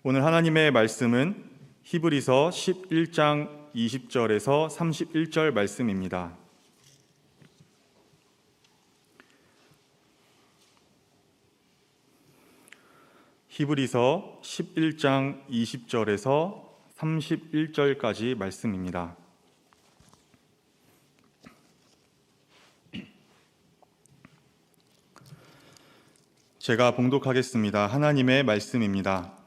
오늘 하나님의 말씀은 히브리서 11장 20절에서 31절 말씀입니다. 히브리서 11장 20절에서 31절까지 말씀입니다. 제가 봉독하겠습니다. 하나님의 말씀입니다.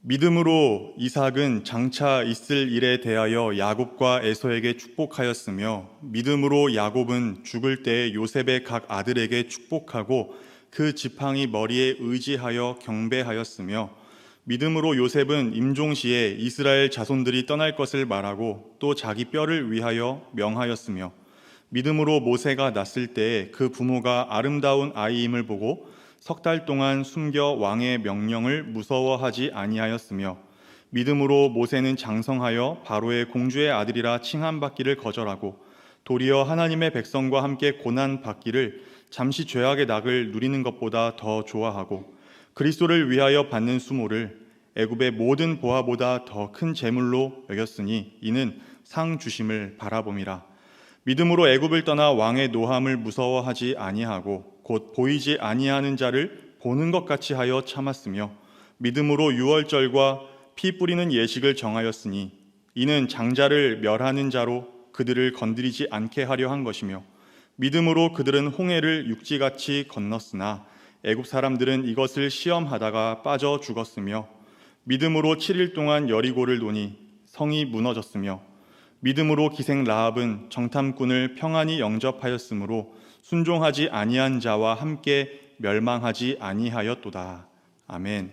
믿음으로 이삭은 장차 있을 일에 대하여 야곱과 에서에게 축복하였으며, 믿음으로 야곱은 죽을 때 요셉의 각 아들에게 축복하고 그 지팡이 머리에 의지하여 경배하였으며, 믿음으로 요셉은 임종시에 이스라엘 자손들이 떠날 것을 말하고 또 자기 뼈를 위하여 명하였으며, 믿음으로 모세가 났을 때에 그 부모가 아름다운 아이임을 보고 석 달 동안 숨겨 왕의 명령을 무서워하지 아니하였으며, 믿음으로 모세는 장성하여 바로의 공주의 아들이라 칭함받기를 거절하고 도리어 하나님의 백성과 함께 고난받기를 잠시 죄악의 낙을 누리는 것보다 더 좋아하고 그리스도를 위하여 받는 수모를 애굽의 모든 보화보다 더 큰 재물로 여겼으니 이는 상 주심을 바라봄이라. 믿음으로 애굽을 떠나 왕의 노함을 무서워하지 아니하고 곧 보이지 아니하는 자를 보는 것 같이 하여 참았으며, 믿음으로 유월절과 피 뿌리는 예식을 정하였으니 이는 장자를 멸하는 자로 그들을 건드리지 않게 하려 한 것이며, 믿음으로 그들은 홍해를 육지같이 건넜으나 애굽 사람들은 이것을 시험하다가 빠져 죽었으며, 믿음으로 7일 동안 여리고를 도니 성이 무너졌으며, 믿음으로 기생 라합은 정탐꾼을 평안히 영접하였으므로 순종하지 아니한 자와 함께 멸망하지 아니하였도다. 아멘.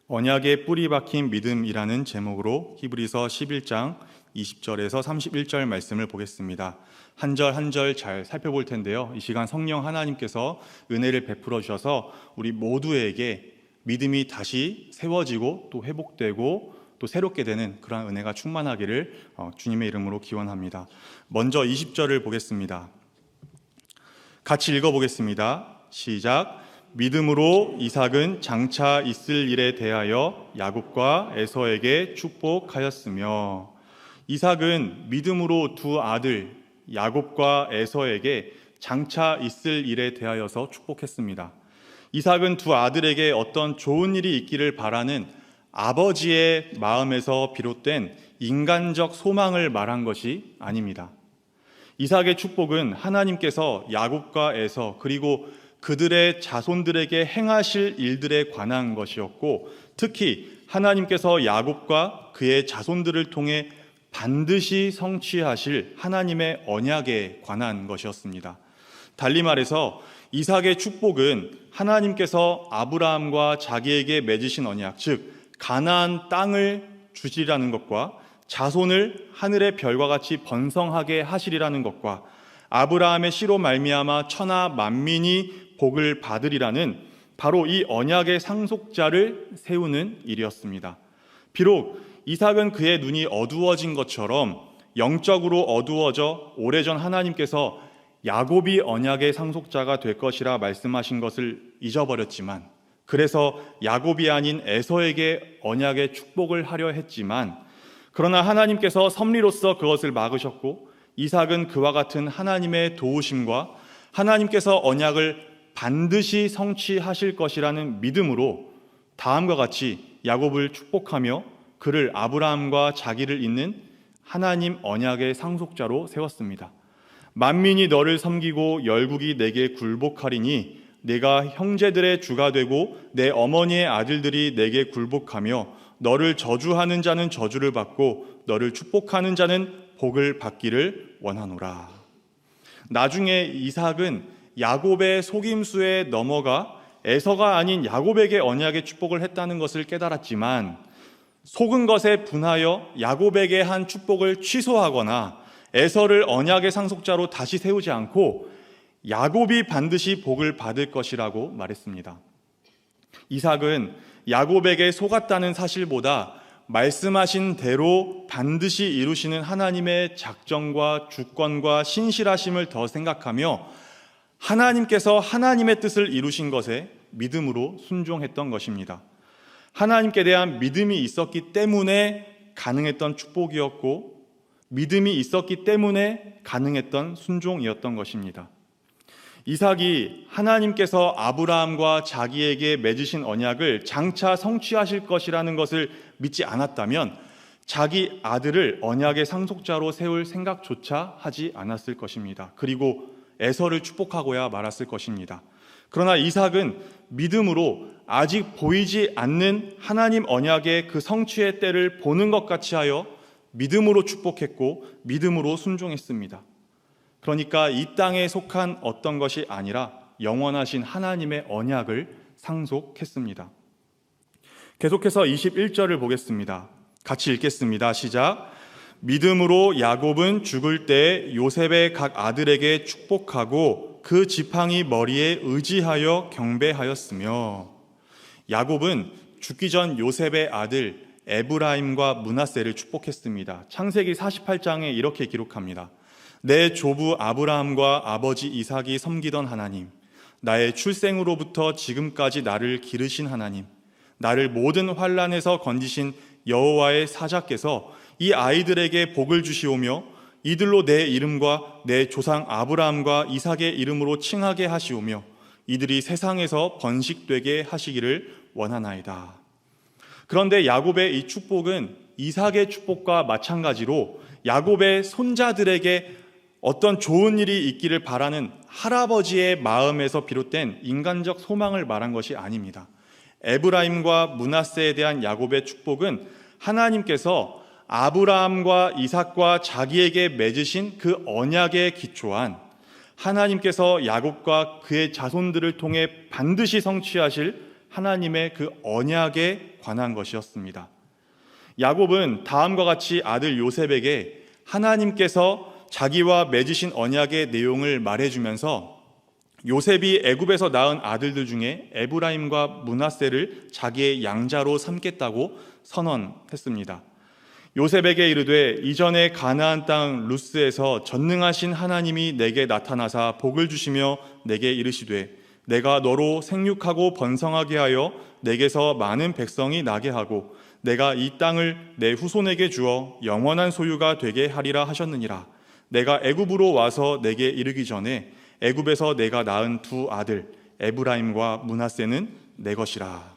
언약에 뿌리 박힌 믿음이라는 제목으로 히브리서 11장 20절에서 31절 말씀을 보겠습니다. 한 절 한 절 잘 살펴볼 텐데요, 이 시간 성령 하나님께서 은혜를 베풀어 주셔서 우리 모두에게 믿음이 다시 세워지고 또 회복되고 또 새롭게 되는 그러한 은혜가 충만하기를 주님의 이름으로 기원합니다. 먼저 20절을 보겠습니다. 같이 읽어보겠습니다. 시작. 믿음으로 이삭은 장차 있을 일에 대하여 야곱과 에서에게 축복하였으며, 이삭은 믿음으로 두 아들 야곱과 에서에게 장차 있을 일에 대하여서 축복했습니다. 이삭은 두 아들에게 어떤 좋은 일이 있기를 바라는 아버지의 마음에서 비롯된 인간적 소망을 말한 것이 아닙니다. 이삭의 축복은 하나님께서 야곱과 에서 그리고 그들의 자손들에게 행하실 일들에 관한 것이었고, 특히 하나님께서 야곱과 그의 자손들을 통해 반드시 성취하실 하나님의 언약에 관한 것이었습니다. 달리 말해서 이삭의 축복은 하나님께서 아브라함과 자기에게 맺으신 언약, 즉 가나안 땅을 주시리라는 것과 자손을 하늘의 별과 같이 번성하게 하시리라는 것과 아브라함의 씨로 말미암아 천하 만민이 복을 받으리라는 바로 이 언약의 상속자를 세우는 일이었습니다. 비록 이삭은 그의 눈이 어두워진 것처럼 영적으로 어두워져 오래전 하나님께서 야곱이 언약의 상속자가 될 것이라 말씀하신 것을 잊어버렸지만, 그래서 야곱이 아닌 에서에게 언약의 축복을 하려 했지만, 그러나 하나님께서 섭리로서 그것을 막으셨고 이삭은 그와 같은 하나님의 도우심과 하나님께서 언약을 반드시 성취하실 것이라는 믿음으로 다음과 같이 야곱을 축복하며 그를 아브라함과 자기를 잇는 하나님 언약의 상속자로 세웠습니다. 만민이 너를 섬기고 열국이 내게 굴복하리니 내가 형제들의 주가 되고 내 어머니의 아들들이 내게 굴복하며 너를 저주하는 자는 저주를 받고 너를 축복하는 자는 복을 받기를 원하노라. 나중에 이삭은 야곱의 속임수에 넘어가 에서가 아닌 야곱에게 언약의 축복을 했다는 것을 깨달았지만, 속은 것에 분하여 야곱에게 한 축복을 취소하거나 에서를 언약의 상속자로 다시 세우지 않고 야곱이 반드시 복을 받을 것이라고 말했습니다. 이삭은 야곱에게 속았다는 사실보다 말씀하신 대로 반드시 이루시는 하나님의 작정과 주권과 신실하심을 더 생각하며 하나님께서 하나님의 뜻을 이루신 것에 믿음으로 순종했던 것입니다. 하나님께 대한 믿음이 있었기 때문에 가능했던 축복이었고, 믿음이 있었기 때문에 가능했던 순종이었던 것입니다. 이삭이 하나님께서 아브라함과 자기에게 맺으신 언약을 장차 성취하실 것이라는 것을 믿지 않았다면 자기 아들을 언약의 상속자로 세울 생각조차 하지 않았을 것입니다. 그리고 에서를 축복하고야 말았을 것입니다. 그러나 이삭은 믿음으로 아직 보이지 않는 하나님 언약의 그 성취의 때를 보는 것 같이 하여 믿음으로 축복했고 믿음으로 순종했습니다. 그러니까 이 땅에 속한 어떤 것이 아니라 영원하신 하나님의 언약을 상속했습니다. 계속해서 21절을 보겠습니다. 같이 읽겠습니다. 시작. 믿음으로 야곱은 죽을 때 요셉의 각 아들에게 축복하고 그 지팡이 머리에 의지하여 경배하였으며, 야곱은 죽기 전 요셉의 아들 에브라임과 므낫세를 축복했습니다. 창세기 48장에 이렇게 기록합니다. 내 조부 아브라함과 아버지 이삭이 섬기던 하나님, 나의 출생으로부터 지금까지 나를 기르신 하나님, 나를 모든 환난에서 건지신 여호와의 사자께서 이 아이들에게 복을 주시오며 이들로 내 이름과 내 조상 아브라함과 이삭의 이름으로 칭하게 하시오며 이들이 세상에서 번식되게 하시기를 원하나이다. 그런데 야곱의 이 축복은 이삭의 축복과 마찬가지로 야곱의 손자들에게 어떤 좋은 일이 있기를 바라는 할아버지의 마음에서 비롯된 인간적 소망을 말한 것이 아닙니다. 에브라임과 므낫세에 대한 야곱의 축복은 하나님께서 아브라함과 이삭과 자기에게 맺으신 그 언약에 기초한 하나님께서 야곱과 그의 자손들을 통해 반드시 성취하실 하나님의 그 언약에 관한 것이었습니다. 야곱은 다음과 같이 아들 요셉에게 하나님께서 자기와 맺으신 언약의 내용을 말해주면서 요셉이 애굽에서 낳은 아들들 중에 에브라임과 므낫세를 자기의 양자로 삼겠다고 선언했습니다. 요셉에게 이르되 이전에 가나안 땅 루스에서 전능하신 하나님이 내게 나타나사 복을 주시며 내게 이르시되 내가 너로 생육하고 번성하게 하여 내게서 많은 백성이 나게 하고 내가 이 땅을 내 후손에게 주어 영원한 소유가 되게 하리라 하셨느니라. 내가 애굽으로 와서 내게 이르기 전에 애굽에서 내가 낳은 두 아들 에브라임과 므낫세는 내 것이라.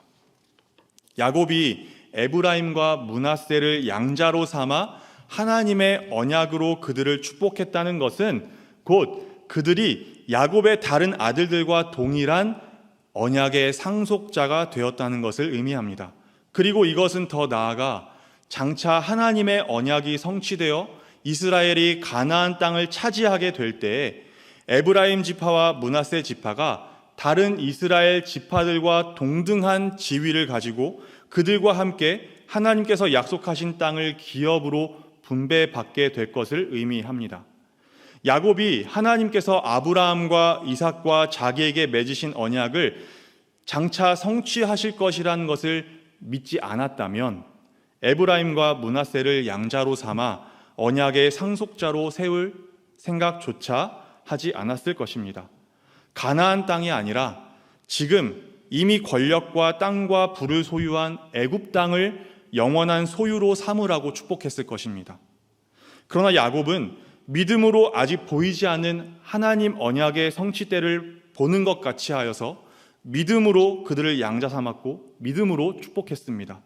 야곱이 에브라임과 므낫세를 양자로 삼아 하나님의 언약으로 그들을 축복했다는 것은 곧 그들이 야곱의 다른 아들들과 동일한 언약의 상속자가 되었다는 것을 의미합니다. 그리고 이것은 더 나아가 장차 하나님의 언약이 성취되어 이스라엘이 가나안 땅을 차지하게 될 때에 에브라임 지파와 므낫세 지파가 다른 이스라엘 지파들과 동등한 지위를 가지고 그들과 함께 하나님께서 약속하신 땅을 기업으로 분배받게 될 것을 의미합니다. 야곱이 하나님께서 아브라함과 이삭과 자기에게 맺으신 언약을 장차 성취하실 것이라는 것을 믿지 않았다면 에브라임과 므낫세를 양자로 삼아 언약의 상속자로 세울 생각조차 하지 않았을 것입니다. 가나안 땅이 아니라 지금 이미 권력과 땅과 부를 소유한 애굽 땅을 영원한 소유로 삼으라고 축복했을 것입니다. 그러나 야곱은 믿음으로 아직 보이지 않는 하나님 언약의 성취 때를 보는 것 같이 하여서 믿음으로 그들을 양자 삼았고 믿음으로 축복했습니다.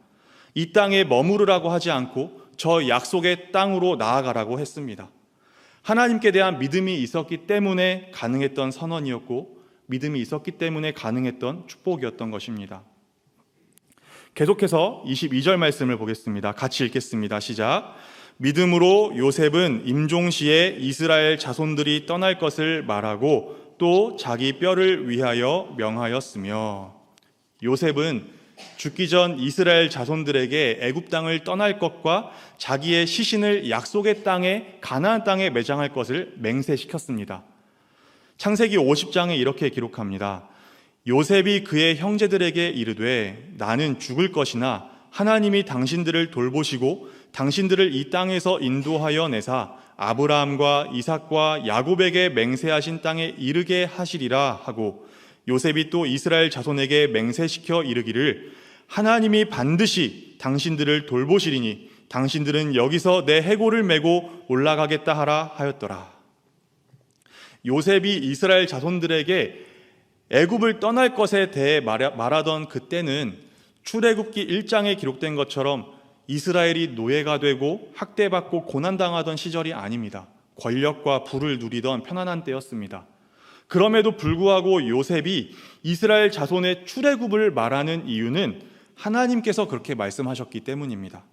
이 땅에 머무르라고 하지 않고 저 약속의 땅으로 나아가라고 했습니다. 하나님께 대한 믿음이 있었기 때문에 가능했던 선언이었고 믿음이 있었기 때문에 가능했던 축복이었던 것입니다. 계속해서 22절 말씀을 보겠습니다. 같이 읽겠습니다. 시작. 믿음으로 요셉은 임종시에 이스라엘 자손들이 떠날 것을 말하고 또 자기 뼈를 위하여 명하였으며, 요셉은 죽기 전 이스라엘 자손들에게 애굽 땅을 떠날 것과 자기의 시신을 약속의 땅에 가나안 땅에 매장할 것을 맹세시켰습니다. 창세기 50장에 이렇게 기록합니다. 요셉이 그의 형제들에게 이르되 나는 죽을 것이나 하나님이 당신들을 돌보시고 당신들을 이 땅에서 인도하여 내사 아브라함과 이삭과 야곱에게 맹세하신 땅에 이르게 하시리라 하고, 요셉이 또 이스라엘 자손에게 맹세시켜 이르기를 하나님이 반드시 당신들을 돌보시리니 당신들은 여기서 내 해골을 메고 올라가겠다 하라 하였더라. 요셉이 이스라엘 자손들에게 애굽을 떠날 것에 대해 말하던 그때는 출애굽기 1장에 기록된 것처럼 이스라엘이 노예가 되고 학대받고 고난당하던 시절이 아닙니다. 권력과 부를 누리던 편안한 때였습니다. 그럼에도 불구하고 요셉이 이스라엘 자손의 출애굽을 말하는 이유는 하나님께서 그렇게 말씀하셨기 때문입니다.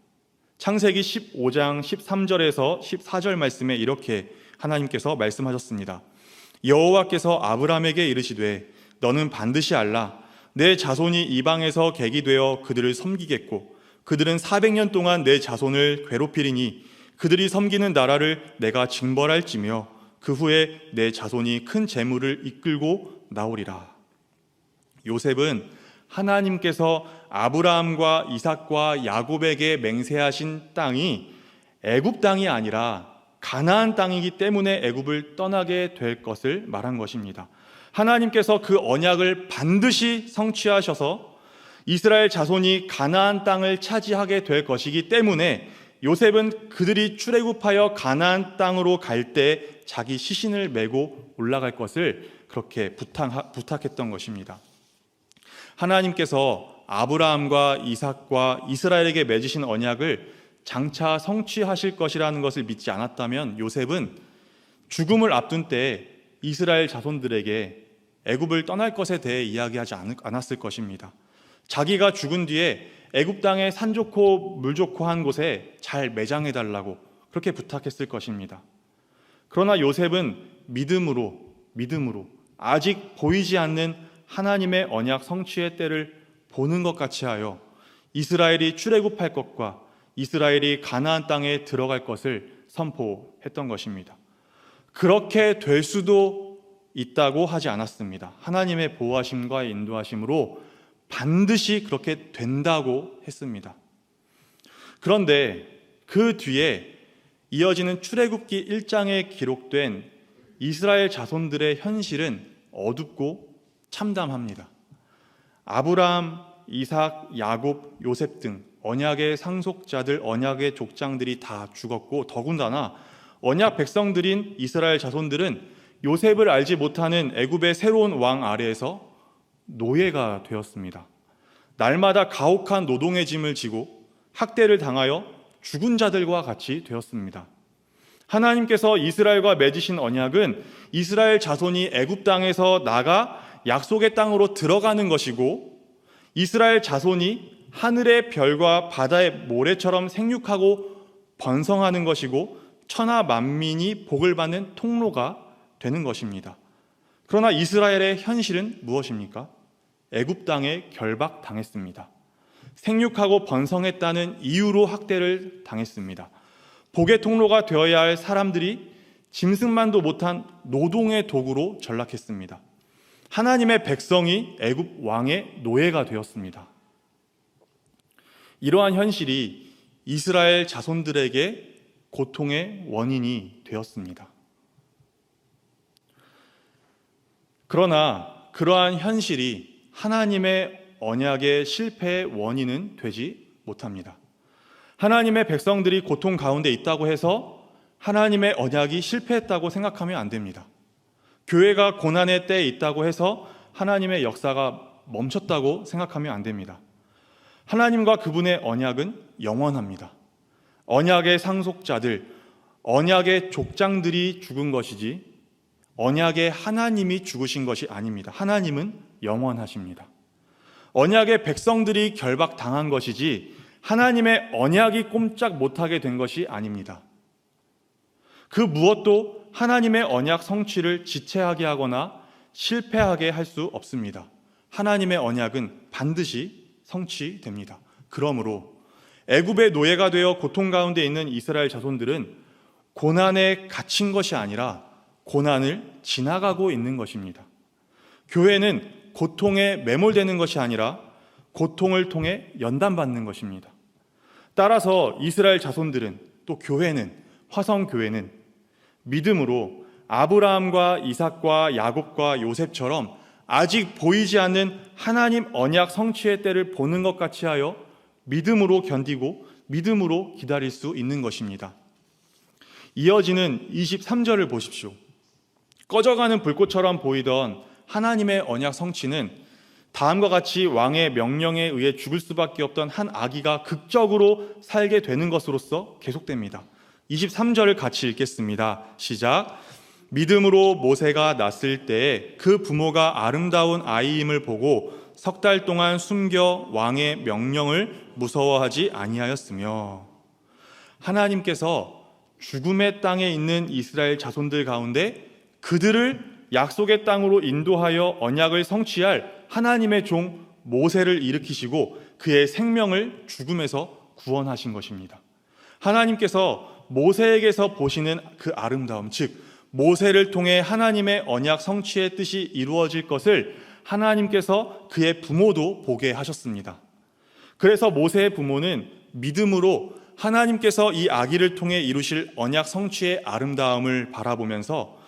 창세기 15장 13절에서 14절 말씀에 이렇게 하나님께서 말씀하셨습니다. 여호와께서 아브라함에게 이르시되 너는 반드시 알라. 내 자손이 이방에서 객이 되어 그들을 섬기겠고 그들은 400년 동안 내 자손을 괴롭히리니 그들이 섬기는 나라를 내가 징벌할지며 그 후에 내 자손이 큰 재물을 이끌고 나오리라. 요셉은 하나님께서 아브라함과 이삭과 야곱에게 맹세하신 땅이 애굽 땅이 아니라 가나안 땅이기 때문에 애굽을 떠나게 될 것을 말한 것입니다. 하나님께서 그 언약을 반드시 성취하셔서 이스라엘 자손이 가나안 땅을 차지하게 될 것이기 때문에 요셉은 그들이 출애굽하여 가나안 땅으로 갈 때 자기 시신을 메고 올라갈 것을 그렇게 부탁했던 것입니다. 하나님께서 아브라함과 이삭과 이스라엘에게 맺으신 언약을 장차 성취하실 것이라는 것을 믿지 않았다면 요셉은 죽음을 앞둔 때 이스라엘 자손들에게 애굽을 떠날 것에 대해 이야기하지 않았을 것입니다. 자기가 죽은 뒤에 애굽 땅에 산 좋고 물 좋고 한 곳에 잘 매장해달라고 그렇게 부탁했을 것입니다. 그러나 요셉은 믿음으로 아직 보이지 않는 하나님의 언약 성취의 때를 보는 것 같이 하여 이스라엘이 출애굽할 것과 이스라엘이 가나안 땅에 들어갈 것을 선포했던 것입니다. 그렇게 될 수도 있다고 하지 않았습니다. 하나님의 보호하심과 인도하심으로 반드시 그렇게 된다고 했습니다. 그런데 그 뒤에 이어지는 출애굽기 1장에 기록된 이스라엘 자손들의 현실은 어둡고 참담합니다. 아브라함, 이삭, 야곱, 요셉 등 언약의 상속자들, 언약의 족장들이 다 죽었고 더군다나 언약 백성들인 이스라엘 자손들은 요셉을 알지 못하는 애굽의 새로운 왕 아래에서 노예가 되었습니다. 날마다 가혹한 노동의 짐을 지고 학대를 당하여 죽은 자들과 같이 되었습니다. 하나님께서 이스라엘과 맺으신 언약은 이스라엘 자손이 애굽 땅에서 나가 약속의 땅으로 들어가는 것이고 이스라엘 자손이 하늘의 별과 바다의 모래처럼 생육하고 번성하는 것이고 천하 만민이 복을 받는 통로가 되는 것입니다. 그러나 이스라엘의 현실은 무엇입니까? 애굽 땅에 결박당했습니다. 생육하고 번성했다는 이유로 학대를 당했습니다. 복의 통로가 되어야 할 사람들이 짐승만도 못한 노동의 도구로 전락했습니다. 하나님의 백성이 애굽 왕의 노예가 되었습니다. 이러한 현실이 이스라엘 자손들에게 고통의 원인이 되었습니다. 그러나 그러한 현실이 하나님의 언약의 실패의 원인은 되지 못합니다. 하나님의 백성들이 고통 가운데 있다고 해서 하나님의 언약이 실패했다고 생각하면 안 됩니다. 교회가 고난의 때에 있다고 해서 하나님의 역사가 멈췄다고 생각하면 안 됩니다. 하나님과 그분의 언약은 영원합니다. 언약의 상속자들, 언약의 족장들이 죽은 것이지 언약의 하나님이 죽으신 것이 아닙니다. 하나님은 영원하십니다. 언약의 백성들이 결박당한 것이지 하나님의 언약이 꼼짝 못하게 된 것이 아닙니다. 그 무엇도 하나님의 언약 성취를 지체하게 하거나 실패하게 할 수 없습니다. 하나님의 언약은 반드시 성취됩니다. 그러므로 애굽의 노예가 되어 고통 가운데 있는 이스라엘 자손들은 고난에 갇힌 것이 아니라 고난을 지나가고 있는 것입니다. 교회는 고통에 매몰되는 것이 아니라 고통을 통해 연단받는 것입니다. 따라서 이스라엘 자손들은 또 교회는, 화성교회는 믿음으로 아브라함과 이삭과 야곱과 요셉처럼 아직 보이지 않는 하나님 언약 성취의 때를 보는 것 같이 하여 믿음으로 견디고 믿음으로 기다릴 수 있는 것입니다. 이어지는 23절을 보십시오. 꺼져가는 불꽃처럼 보이던 하나님의 언약 성취는 다음과 같이 왕의 명령에 의해 죽을 수밖에 없던 한 아기가 극적으로 살게 되는 것으로서 계속됩니다. 23절을 같이 읽겠습니다. 시작. 믿음으로 모세가 낳았을 때에 그 부모가 아름다운 아이임을 보고 석 달 동안 숨겨 왕의 명령을 무서워하지 아니하였으며, 하나님께서 죽음의 땅에 있는 이스라엘 자손들 가운데 그들을 약속의 땅으로 인도하여 언약을 성취할 하나님의 종 모세를 일으키시고 그의 생명을 죽음에서 구원하신 것입니다. 하나님께서 모세에게서 보시는 그 아름다움, 즉 모세를 통해 하나님의 언약 성취의 뜻이 이루어질 것을 하나님께서 그의 부모도 보게 하셨습니다. 그래서 모세의 부모는 믿음으로 하나님께서 이 아기를 통해 이루실 언약 성취의 아름다움을 바라보면서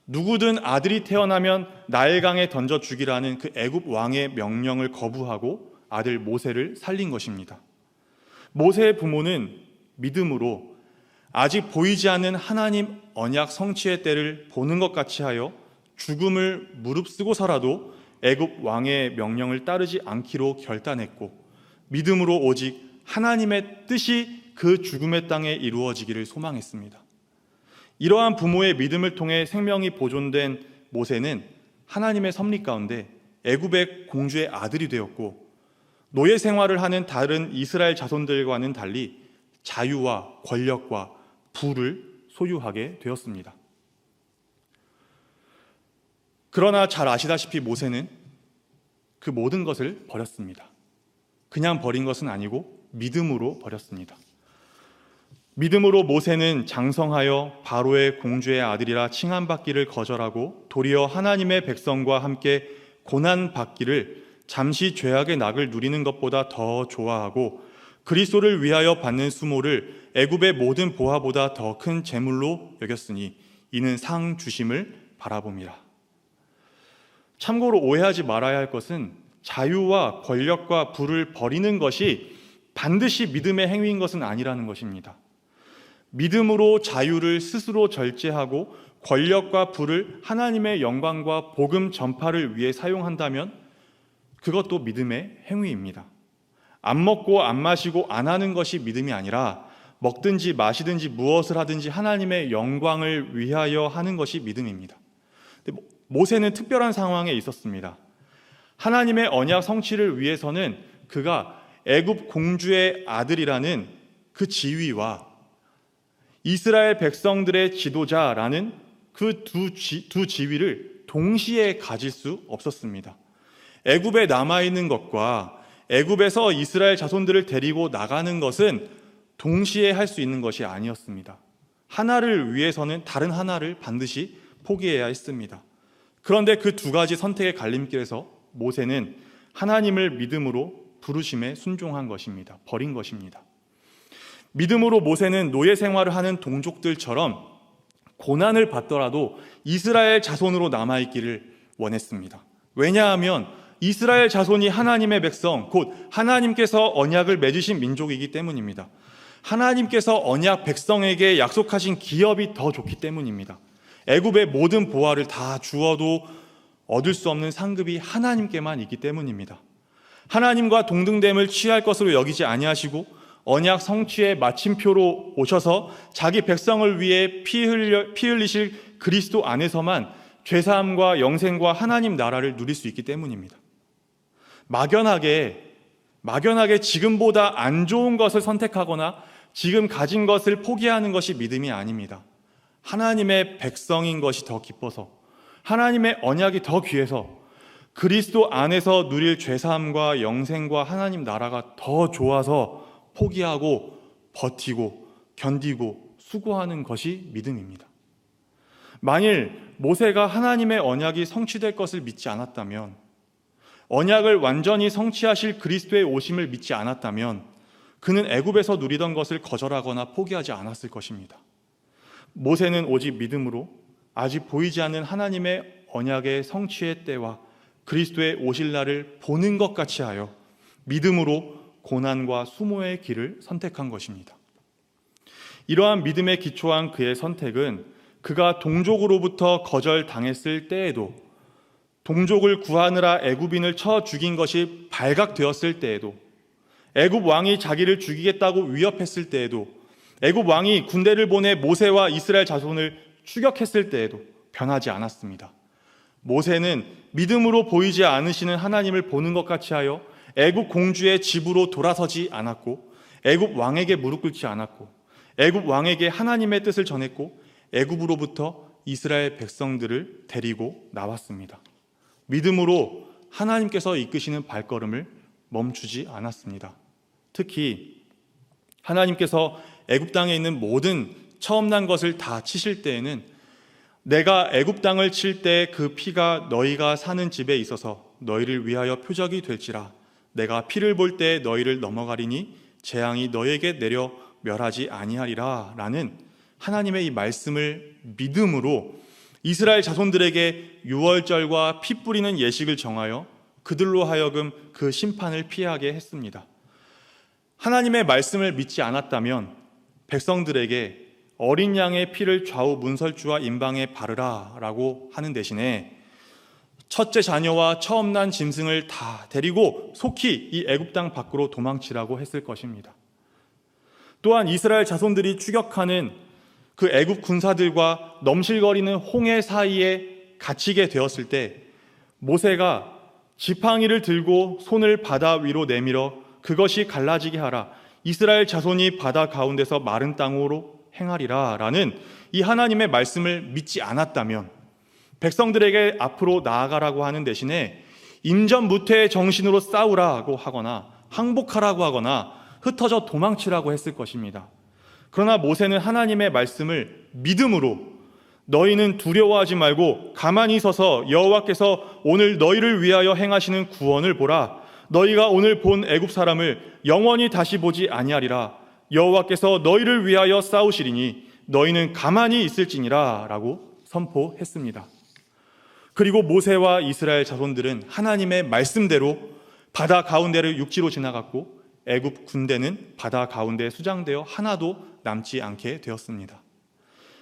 누구든 아들이 태어나면 나일강에 던져 죽이라는 그 애굽 왕의 명령을 거부하고 아들 모세를 살린 것입니다. 모세의 부모는 믿음으로 아직 보이지 않는 하나님 언약 성취의 때를 보는 것 같이 하여 죽음을 무릅쓰고서라도 애굽 왕의 명령을 따르지 않기로 결단했고, 믿음으로 오직 하나님의 뜻이 그 죽음의 땅에 이루어지기를 소망했습니다. 이러한 부모의 믿음을 통해 생명이 보존된 모세는 하나님의 섭리 가운데 애굽의 공주의 아들이 되었고, 노예 생활을 하는 다른 이스라엘 자손들과는 달리 자유와 권력과 부를 소유하게 되었습니다. 그러나 잘 아시다시피 모세는 그 모든 것을 버렸습니다. 그냥 버린 것은 아니고 믿음으로 버렸습니다. 믿음으로 모세는 장성하여 바로의 공주의 아들이라 칭함받기를 거절하고 도리어 하나님의 백성과 함께 고난받기를 잠시 죄악의 낙을 누리는 것보다 더 좋아하고 그리스도를 위하여 받는 수모를 애굽의 모든 보화보다 더 큰 재물로 여겼으니 이는 상 주심을 바라봅니다. 참고로 오해하지 말아야 할 것은 자유와 권력과 부를 버리는 것이 반드시 믿음의 행위인 것은 아니라는 것입니다. 믿음으로 자유를 스스로 절제하고 권력과 부를 하나님의 영광과 복음 전파를 위해 사용한다면 그것도 믿음의 행위입니다. 안 먹고 안 마시고 안 하는 것이 믿음이 아니라 먹든지 마시든지 무엇을 하든지 하나님의 영광을 위하여 하는 것이 믿음입니다. 모세는 특별한 상황에 있었습니다. 하나님의 언약 성취를 위해서는 그가 애굽 공주의 아들이라는 그 지위와 이스라엘 백성들의 지도자라는 그 두 지위를 동시에 가질 수 없었습니다. 애굽에 남아있는 것과 애굽에서 이스라엘 자손들을 데리고 나가는 것은 동시에 할 수 있는 것이 아니었습니다. 하나를 위해서는 다른 하나를 반드시 포기해야 했습니다. 그런데 그 두 가지 선택의 갈림길에서 모세는 하나님을 믿음으로 부르심에 순종한 것입니다. 버린 것입니다. 믿음으로 모세는 노예 생활을 하는 동족들처럼 고난을 받더라도 이스라엘 자손으로 남아있기를 원했습니다. 왜냐하면 이스라엘 자손이 하나님의 백성, 곧 하나님께서 언약을 맺으신 민족이기 때문입니다. 하나님께서 언약 백성에게 약속하신 기업이 더 좋기 때문입니다. 애굽의 모든 보화를 다 주어도 얻을 수 없는 상급이 하나님께만 있기 때문입니다. 하나님과 동등됨을 취할 것으로 여기지 아니하시고 언약 성취의 마침표로 오셔서 자기 백성을 위해 피 흘리실 그리스도 안에서만 죄사함과 영생과 하나님 나라를 누릴 수 있기 때문입니다. 막연하게 지금보다 안 좋은 것을 선택하거나 지금 가진 것을 포기하는 것이 믿음이 아닙니다. 하나님의 백성인 것이 더 기뻐서, 하나님의 언약이 더 귀해서, 그리스도 안에서 누릴 죄사함과 영생과 하나님 나라가 더 좋아서 포기하고 버티고 견디고 수고하는 것이 믿음입니다. 만일 모세가 하나님의 언약이 성취될 것을 믿지 않았다면, 언약을 완전히 성취하실 그리스도의 오심을 믿지 않았다면 그는 애굽에서 누리던 것을 거절하거나 포기하지 않았을 것입니다. 모세는 오직 믿음으로 아직 보이지 않는 하나님의 언약의 성취의 때와 그리스도의 오실 날을 보는 것 같이 하여 믿음으로 고난과 수모의 길을 선택한 것입니다. 이러한 믿음에 기초한 그의 선택은 그가 동족으로부터 거절당했을 때에도, 동족을 구하느라 애굽인을 쳐 죽인 것이 발각되었을 때에도, 애굽 왕이 자기를 죽이겠다고 위협했을 때에도, 애굽 왕이 군대를 보내 모세와 이스라엘 자손을 추격했을 때에도 변하지 않았습니다. 모세는 믿음으로 보이지 않으시는 하나님을 보는 것 같이 하여 애굽 공주의 집으로 돌아서지 않았고, 애굽 왕에게 무릎 꿇지 않았고, 애굽 왕에게 하나님의 뜻을 전했고, 애굽으로부터 이스라엘 백성들을 데리고 나왔습니다. 믿음으로 하나님께서 이끄시는 발걸음을 멈추지 않았습니다. 특히 하나님께서 애굽 땅에 있는 모든 처음 난 것을 다 치실 때에는 내가 애굽 땅을 칠 때 그 피가 너희가 사는 집에 있어서 너희를 위하여 표적이 될지라. 내가 피를 볼 때 너희를 넘어가리니 재앙이 너희에게 내려 멸하지 아니하리라. 라는 하나님의 이 말씀을 믿음으로 이스라엘 자손들에게 유월절과 피 뿌리는 예식을 정하여 그들로 하여금 그 심판을 피하게 했습니다. 하나님의 말씀을 믿지 않았다면 백성들에게 어린 양의 피를 좌우 문설주와 임방에 바르라 라고 하는 대신에 첫째 자녀와 처음 난 짐승을 다 데리고 속히 이 애굽 땅 밖으로 도망치라고 했을 것입니다. 또한 이스라엘 자손들이 추격하는 그 애굽 군사들과 넘실거리는 홍해 사이에 갇히게 되었을 때 모세가 지팡이를 들고 손을 바다 위로 내밀어 그것이 갈라지게 하라. 이스라엘 자손이 바다 가운데서 마른 땅으로 행하리라 라는 이 하나님의 말씀을 믿지 않았다면 백성들에게 앞으로 나아가라고 하는 대신에 임전무퇴의 정신으로 싸우라고 하거나 항복하라고 하거나 흩어져 도망치라고 했을 것입니다. 그러나 모세는 하나님의 말씀을 믿음으로 너희는 두려워하지 말고 가만히 서서 여호와께서 오늘 너희를 위하여 행하시는 구원을 보라. 너희가 오늘 본 애굽 사람을 영원히 다시 보지 아니하리라. 여호와께서 너희를 위하여 싸우시리니 너희는 가만히 있을지니라 라고 선포했습니다. 그리고 모세와 이스라엘 자손들은 하나님의 말씀대로 바다 가운데를 육지로 지나갔고 애굽 군대는 바다 가운데 수장되어 하나도 남지 않게 되었습니다.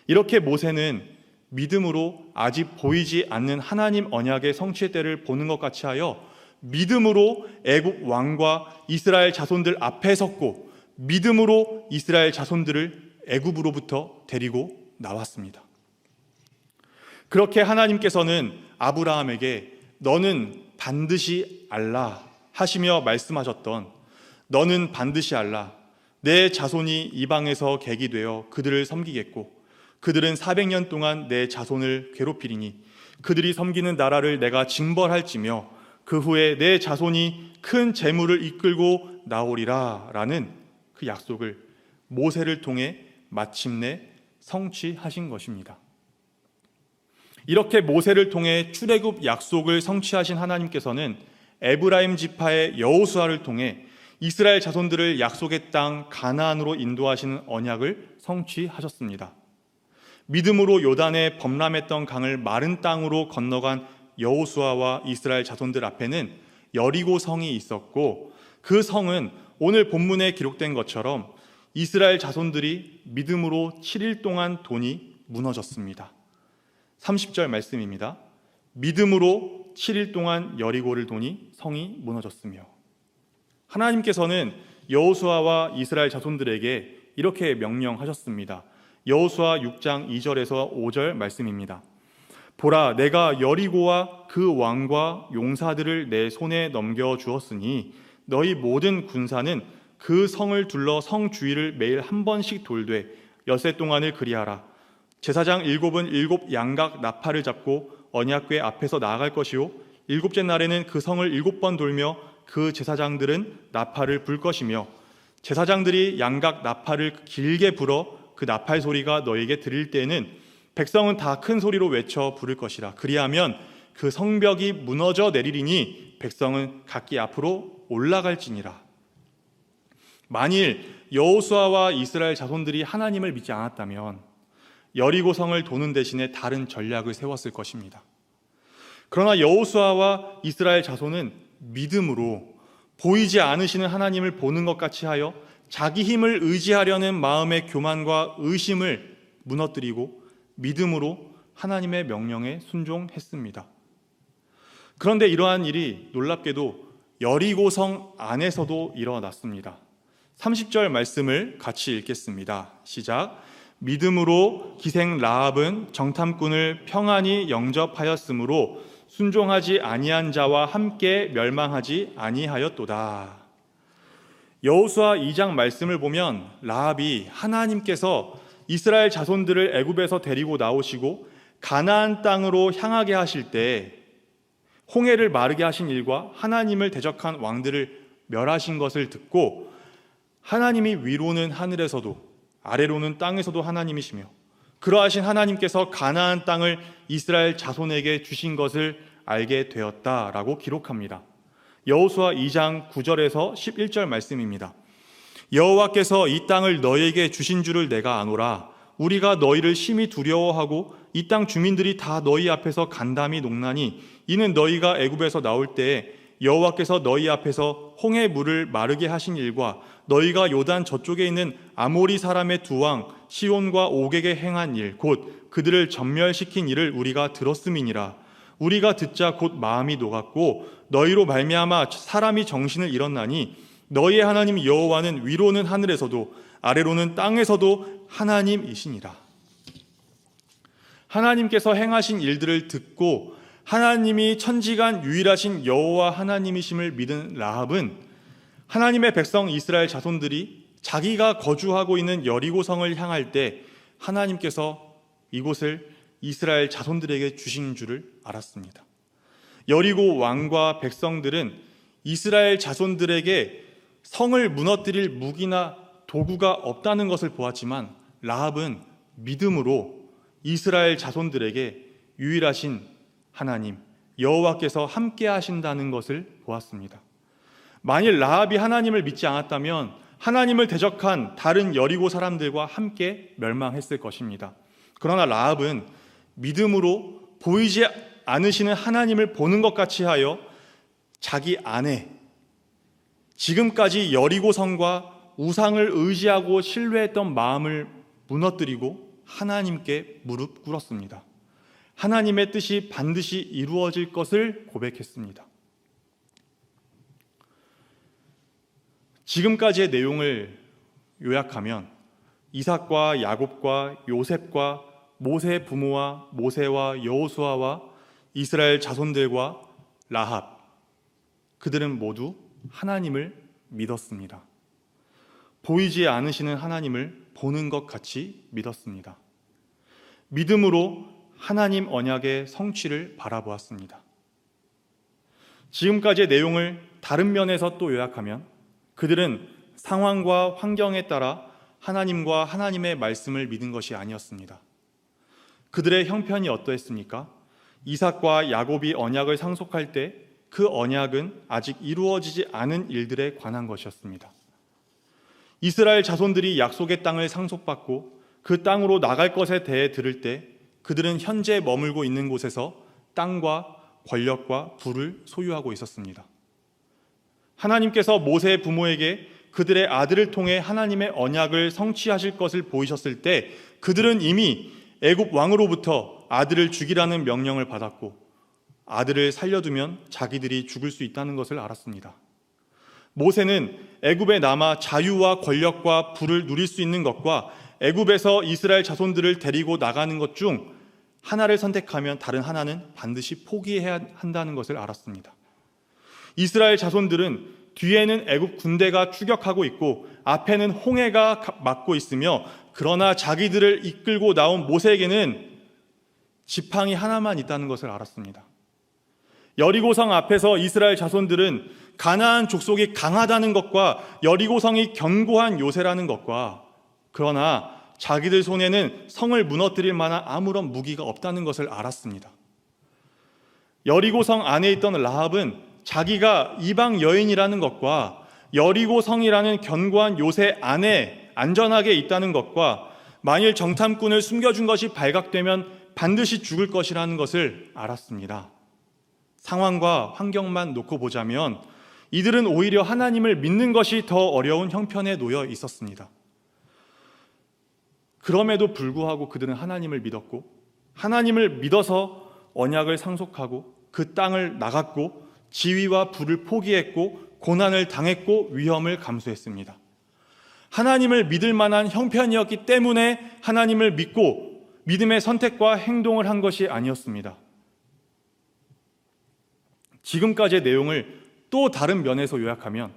이렇게 모세는 믿음으로 아직 보이지 않는 하나님 언약의 성취의 때를 보는 것 같이 하여 믿음으로 애굽 왕과 이스라엘 자손들 앞에 섰고 믿음으로 이스라엘 자손들을 애굽으로부터 데리고 나왔습니다. 그렇게 하나님께서는 아브라함에게 너는 반드시 알라 하시며 말씀하셨던 너는 반드시 알라. 내 자손이 이방에서 객이 되어 그들을 섬기겠고 그들은 400년 동안 내 자손을 괴롭히리니 그들이 섬기는 나라를 내가 징벌할지며 그 후에 내 자손이 큰 재물을 이끌고 나오리라 라는 그 약속을 모세를 통해 마침내 성취하신 것입니다. 이렇게 모세를 통해 출애굽 약속을 성취하신 하나님께서는 에브라임 지파의 여호수아를 통해 이스라엘 자손들을 약속의 땅 가나안으로 인도하시는 언약을 성취하셨습니다. 믿음으로 요단에 범람했던 강을 마른 땅으로 건너간 여호수아와 이스라엘 자손들 앞에는 여리고 성이 있었고 그 성은 오늘 본문에 기록된 것처럼 이스라엘 자손들이 믿음으로 7일 동안 돈이 무너졌습니다. 30절 말씀입니다. 믿음으로 7일 동안 여리고를 도니 성이 무너졌으며 하나님께서는 여호수아와 이스라엘 자손들에게 이렇게 명령하셨습니다. 여호수아 6장 2절에서 5절 말씀입니다. 보라, 내가 여리고와 그 왕과 용사들을 내 손에 넘겨 주었으니 너희 모든 군사는 그 성을 둘러 성 주위를 매일 한 번씩 돌되 엿새 동안을 그리하라. 제사장 7은 7 양각 나팔을 잡고 언약궤 앞에서 나아갈 것이요 7째 날에는 그 성을 7번 돌며 그 제사장들은 나팔을 불 것이며 제사장들이 양각 나팔을 길게 불어 그 나팔 소리가 너에게 들릴 때에는 백성은 다 큰 소리로 외쳐 부를 것이라. 그리하면 그 성벽이 무너져 내리리니 백성은 각기 앞으로 올라갈지니라. 만일 여호수아와 이스라엘 자손들이 하나님을 믿지 않았다면 여리고 성을 도는 대신에 다른 전략을 세웠을 것입니다. 그러나 여호수아와 이스라엘 자손은 믿음으로 보이지 않으시는 하나님을 보는 것 같이 하여 자기 힘을 의지하려는 마음의 교만과 의심을 무너뜨리고 믿음으로 하나님의 명령에 순종했습니다. 그런데 이러한 일이 놀랍게도 여리고성 안에서도 일어났습니다. 30절 말씀을 같이 읽겠습니다. 시작. 믿음으로 기생 라합은 정탐꾼을 평안히 영접하였으므로 순종하지 아니한 자와 함께 멸망하지 아니하였도다. 여호수아 2장 말씀을 보면 라합이 하나님께서 이스라엘 자손들을 애굽에서 데리고 나오시고 가나안 땅으로 향하게 하실 때 홍해를 마르게 하신 일과 하나님을 대적한 왕들을 멸하신 것을 듣고 하나님이 위로는 하늘에서도 아래로는 땅에서도 하나님이시며 그러하신 하나님께서 가나안 땅을 이스라엘 자손에게 주신 것을 알게 되었다라고 기록합니다. 여호수아 2장 9절에서 11절 말씀입니다. 여호와께서 이 땅을 너희에게 주신 줄을 내가 아노라. 우리가 너희를 심히 두려워하고 이 땅 주민들이 다 너희 앞에서 간담이 녹나니 이는 너희가 애굽에서 나올 때에 여호와께서 너희 앞에서 홍해 물을 마르게 하신 일과 너희가 요단 저쪽에 있는 아모리 사람의 두 왕 시온과 옥에게 행한 일 곧 그들을 전멸시킨 일을 우리가 들었음이니라. 우리가 듣자 곧 마음이 녹았고 너희로 말미암아 사람이 정신을 잃었나니 너희의 하나님 여호와는 위로는 하늘에서도 아래로는 땅에서도 하나님이시니라. 하나님께서 행하신 일들을 듣고 하나님이 천지간 유일하신 여호와 하나님이심을 믿은 라합은 하나님의 백성 이스라엘 자손들이 자기가 거주하고 있는 여리고성을 향할 때 하나님께서 이곳을 이스라엘 자손들에게 주신 줄을 알았습니다. 여리고 왕과 백성들은 이스라엘 자손들에게 성을 무너뜨릴 무기나 도구가 없다는 것을 보았지만 라합은 믿음으로 이스라엘 자손들에게 유일하신 하나님 여호와께서 함께 하신다는 것을 보았습니다. 만일 라합이 하나님을 믿지 않았다면 하나님을 대적한 다른 여리고 사람들과 함께 멸망했을 것입니다. 그러나 라합은 믿음으로 보이지 않으시는 하나님을 보는 것 같이 하여 자기 안에 지금까지 여리고성과 우상을 의지하고 신뢰했던 마음을 무너뜨리고 하나님께 무릎 꿇었습니다. 하나님의 뜻이 반드시 이루어질 것을 고백했습니다. 지금까지의 내용을 요약하면 이삭과 야곱과 요셉과 모세의 부모와 모세와 여호수아와 이스라엘 자손들과 라합 그들은 모두 하나님을 믿었습니다. 보이지 않으시는 하나님을 보는 것 같이 믿었습니다. 믿음으로 하나님 언약의 성취를 바라보았습니다. 지금까지의 내용을 다른 면에서 또 요약하면 그들은 상황과 환경에 따라 하나님과 하나님의 말씀을 믿은 것이 아니었습니다. 그들의 형편이 어떠했습니까? 이삭과 야곱이 언약을 상속할 때 그 언약은 아직 이루어지지 않은 일들에 관한 것이었습니다. 이스라엘 자손들이 약속의 땅을 상속받고 그 땅으로 나갈 것에 대해 들을 때 그들은 현재 머물고 있는 곳에서 땅과 권력과 부를 소유하고 있었습니다. 하나님께서 모세의 부모에게 그들의 아들을 통해 하나님의 언약을 성취하실 것을 보이셨을 때 그들은 이미 애굽 왕으로부터 아들을 죽이라는 명령을 받았고 아들을 살려두면 자기들이 죽을 수 있다는 것을 알았습니다. 모세는 애굽에 남아 자유와 권력과 부를 누릴 수 있는 것과 애굽에서 이스라엘 자손들을 데리고 나가는 것 중 하나를 선택하면 다른 하나는 반드시 포기해야 한다는 것을 알았습니다. 이스라엘 자손들은 뒤에는 애굽 군대가 추격하고 있고 앞에는 홍해가 막고 있으며 그러나 자기들을 이끌고 나온 모세에게는 지팡이 하나만 있다는 것을 알았습니다. 여리고성 앞에서 이스라엘 자손들은 가나안 족속이 강하다는 것과 여리고성이 견고한 요새라는 것과 그러나 자기들 손에는 성을 무너뜨릴 만한 아무런 무기가 없다는 것을 알았습니다. 여리고성 안에 있던 라합은 자기가 이방 여인이라는 것과 여리고성이라는 견고한 요새 안에 안전하게 있다는 것과 만일 정탐꾼을 숨겨준 것이 발각되면 반드시 죽을 것이라는 것을 알았습니다. 상황과 환경만 놓고 보자면 이들은 오히려 하나님을 믿는 것이 더 어려운 형편에 놓여 있었습니다. 그럼에도 불구하고 그들은 하나님을 믿었고, 하나님을 믿어서 언약을 상속하고 그 땅을 나갔고, 지위와 부를 포기했고, 고난을 당했고, 위험을 감수했습니다. 하나님을 믿을 만한 형편이었기 때문에 하나님을 믿고 믿음의 선택과 행동을 한 것이 아니었습니다. 지금까지의 내용을 또 다른 면에서 요약하면,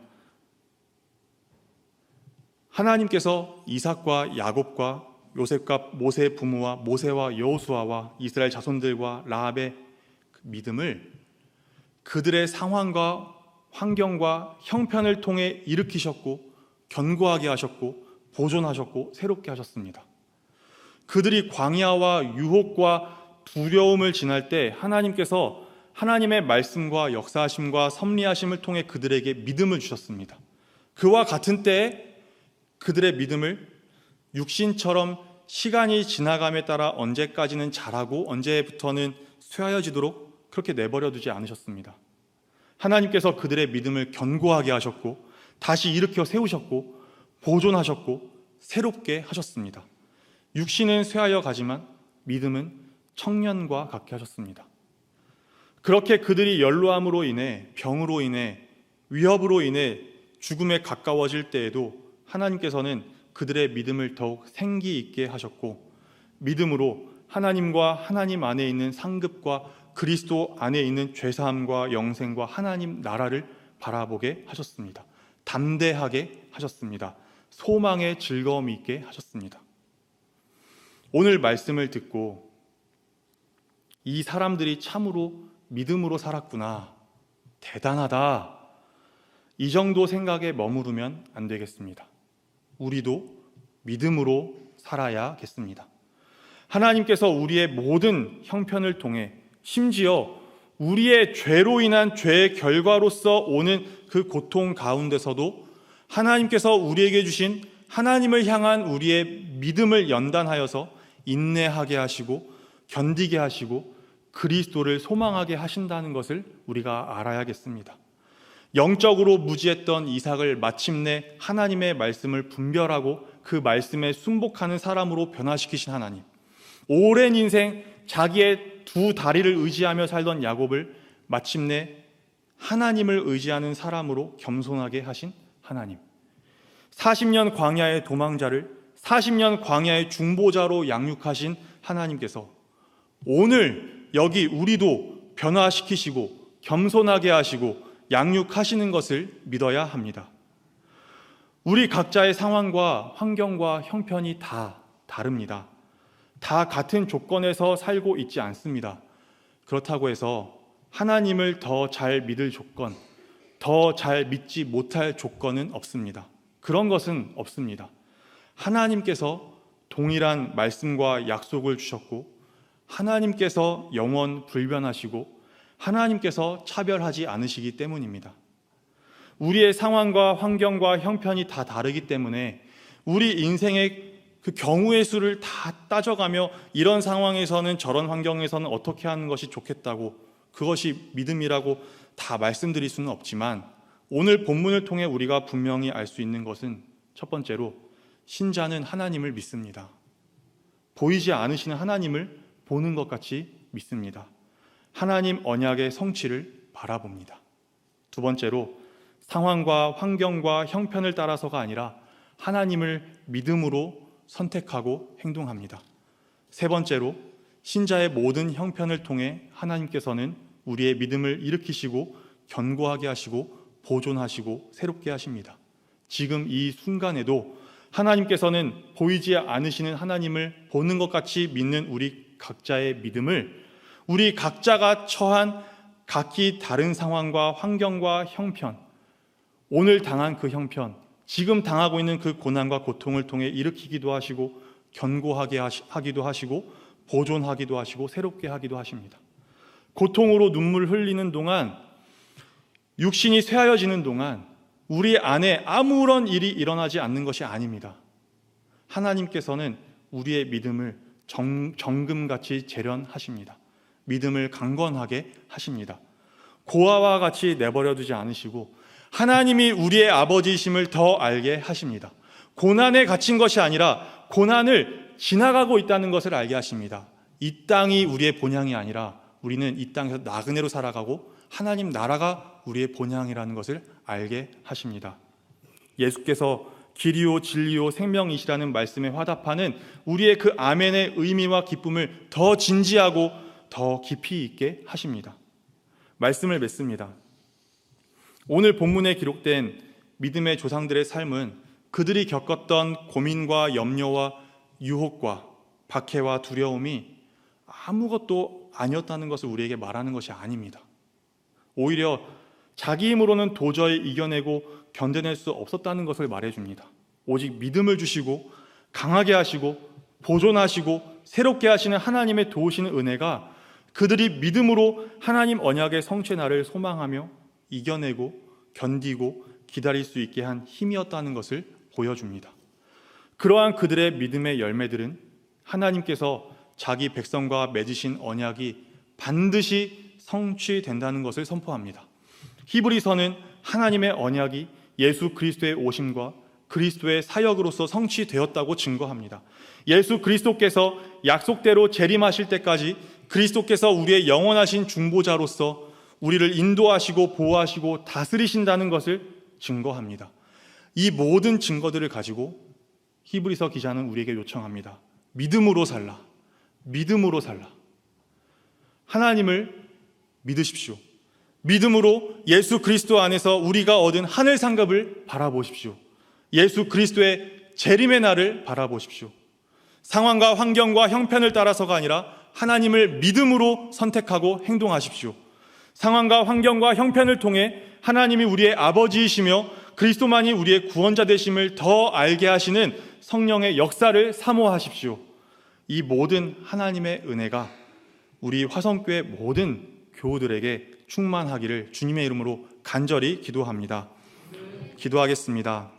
하나님께서 이삭과 야곱과 요셉과 모세의 부모와 모세와 여호수아와 이스라엘 자손들과 라합의 믿음을 그들의 상황과 환경과 형편을 통해 일으키셨고, 견고하게 하셨고, 보존하셨고, 새롭게 하셨습니다. 그들이 광야와 유혹과 두려움을 지날 때 하나님께서 하나님의 말씀과 역사하심과 섭리하심을 통해 그들에게 믿음을 주셨습니다. 그와 같은 때에 그들의 믿음을 육신처럼 시간이 지나감에 따라 언제까지는 자라고 언제부터는 쇠하여지도록 그렇게 내버려 두지 않으셨습니다. 하나님께서 그들의 믿음을 견고하게 하셨고, 다시 일으켜 세우셨고, 보존하셨고, 새롭게 하셨습니다. 육신은 쇠하여 가지만 믿음은 청년과 같게 하셨습니다. 그렇게 그들이 연로함으로 인해, 병으로 인해, 위협으로 인해 죽음에 가까워질 때에도 하나님께서는 그들의 믿음을 더욱 생기 있게 하셨고, 믿음으로 하나님과 하나님 안에 있는 상급과 그리스도 안에 있는 죄사함과 영생과 하나님 나라를 바라보게 하셨습니다. 담대하게 하셨습니다. 소망의 즐거움이 있게 하셨습니다. 오늘 말씀을 듣고 이 사람들이 참으로 믿음으로 살았구나, 대단하다, 이 정도 생각에 머무르면 안 되겠습니다. 우리도 믿음으로 살아야겠습니다. 하나님께서 우리의 모든 형편을 통해, 심지어 우리의 죄로 인한 죄의 결과로서 오는 그 고통 가운데서도 하나님께서 우리에게 주신 하나님을 향한 우리의 믿음을 연단하여서 인내하게 하시고 견디게 하시고 그리스도를 소망하게 하신다는 것을 우리가 알아야겠습니다. 영적으로 무지했던 이삭을 마침내 하나님의 말씀을 분별하고 그 말씀에 순복하는 사람으로 변화시키신 하나님, 오랜 인생 자기의 두 다리를 의지하며 살던 야곱을 마침내 하나님을 의지하는 사람으로 겸손하게 하신 하나님, 40년 광야의 도망자를 40년 광야의 중보자로 양육하신 하나님께서 오늘 여기 우리도 변화시키시고 겸손하게 하시고 양육하시는 것을 믿어야 합니다. 우리 각자의 상황과 환경과 형편이 다 다릅니다. 다 같은 조건에서 살고 있지 않습니다. 그렇다고 해서 하나님을 더 잘 믿을 조건, 더 잘 믿지 못할 조건은 없습니다. 그런 것은 없습니다. 하나님께서 동일한 말씀과 약속을 주셨고, 하나님께서 영원 불변하시고, 하나님께서 차별하지 않으시기 때문입니다. 우리의 상황과 환경과 형편이 다 다르기 때문에 우리 인생의 그 경우의 수를 다 따져가며 이런 상황에서는 저런 환경에서는 어떻게 하는 것이 좋겠다고, 그것이 믿음이라고 다 말씀드릴 수는 없지만, 오늘 본문을 통해 우리가 분명히 알 수 있는 것은 첫 번째로 신자는 하나님을 믿습니다. 보이지 않으시는 하나님을 보는 것 같이 믿습니다. 하나님 언약의 성취를 바라봅니다. 두 번째로 상황과 환경과 형편을 따라서가 아니라 하나님을 믿음으로 선택하고 행동합니다. 세 번째로 신자의 모든 형편을 통해 하나님께서는 우리의 믿음을 일으키시고 견고하게 하시고 보존하시고 새롭게 하십니다. 지금 이 순간에도 하나님께서는 보이지 않으시는 하나님을 보는 것 같이 믿는 우리 각자의 믿음을 우리 각자가 처한 각기 다른 상황과 환경과 형편, 오늘 당한 그 형편, 지금 당하고 있는 그 고난과 고통을 통해 일으키기도 하시고 견고하게 하기도 하시고 보존하기도 하시고 새롭게 하기도 하십니다. 고통으로 눈물 흘리는 동안, 육신이 쇠하여지는 동안 우리 안에 아무런 일이 일어나지 않는 것이 아닙니다. 하나님께서는 우리의 믿음을 정금같이 재련하십니다. 믿음을 강건하게 하십니다. 고아와 같이 내버려 두지 않으시고 하나님이 우리의 아버지이심을 더 알게 하십니다. 고난에 갇힌 것이 아니라 고난을 지나가고 있다는 것을 알게 하십니다. 이 땅이 우리의 본향이 아니라 우리는 이 땅에서 나그네로 살아가고 하나님 나라가 우리의 본향이라는 것을 알게 하십니다. 예수께서 길이요 진리요 생명이시라는 말씀에 화답하는 우리의 그 아멘의 의미와 기쁨을 더 진지하고 더 깊이 있게 하십니다. 말씀을 맺습니다. 오늘 본문에 기록된 믿음의 조상들의 삶은 그들이 겪었던 고민과 염려와 유혹과 박해와 두려움이 아무것도 아니었다는 것을 우리에게 말하는 것이 아닙니다. 오히려 자기 힘으로는 도저히 이겨내고 견뎌낼 수 없었다는 것을 말해줍니다. 오직 믿음을 주시고 강하게 하시고 보존하시고 새롭게 하시는 하나님의 도우시는 은혜가 그들이 믿음으로 하나님 언약의 성취의 날을 소망하며 이겨내고 견디고 기다릴 수 있게 한 힘이었다는 것을 보여줍니다. 그러한 그들의 믿음의 열매들은 하나님께서 자기 백성과 맺으신 언약이 반드시 성취된다는 것을 선포합니다. 히브리서는 하나님의 언약이 예수 그리스도의 오심과 그리스도의 사역으로서 성취되었다고 증거합니다. 예수 그리스도께서 약속대로 재림하실 때까지 그리스도께서 우리의 영원하신 중보자로서 우리를 인도하시고 보호하시고 다스리신다는 것을 증거합니다. 이 모든 증거들을 가지고 히브리서 기자는 우리에게 요청합니다. 믿음으로 살라. 믿음으로 살라. 하나님을 믿으십시오. 믿음으로 예수 그리스도 안에서 우리가 얻은 하늘 상급을 바라보십시오. 예수 그리스도의 재림의 날을 바라보십시오. 상황과 환경과 형편을 따라서가 아니라 하나님을 믿음으로 선택하고 행동하십시오. 상황과 환경과 형편을 통해 하나님이 우리의 아버지이시며 그리스도만이 우리의 구원자 되심을 더 알게 하시는 성령의 역사를 사모하십시오. 이 모든 하나님의 은혜가 우리 화성교회 모든 교우들에게 충만하기를 주님의 이름으로 간절히 기도합니다. 기도하겠습니다.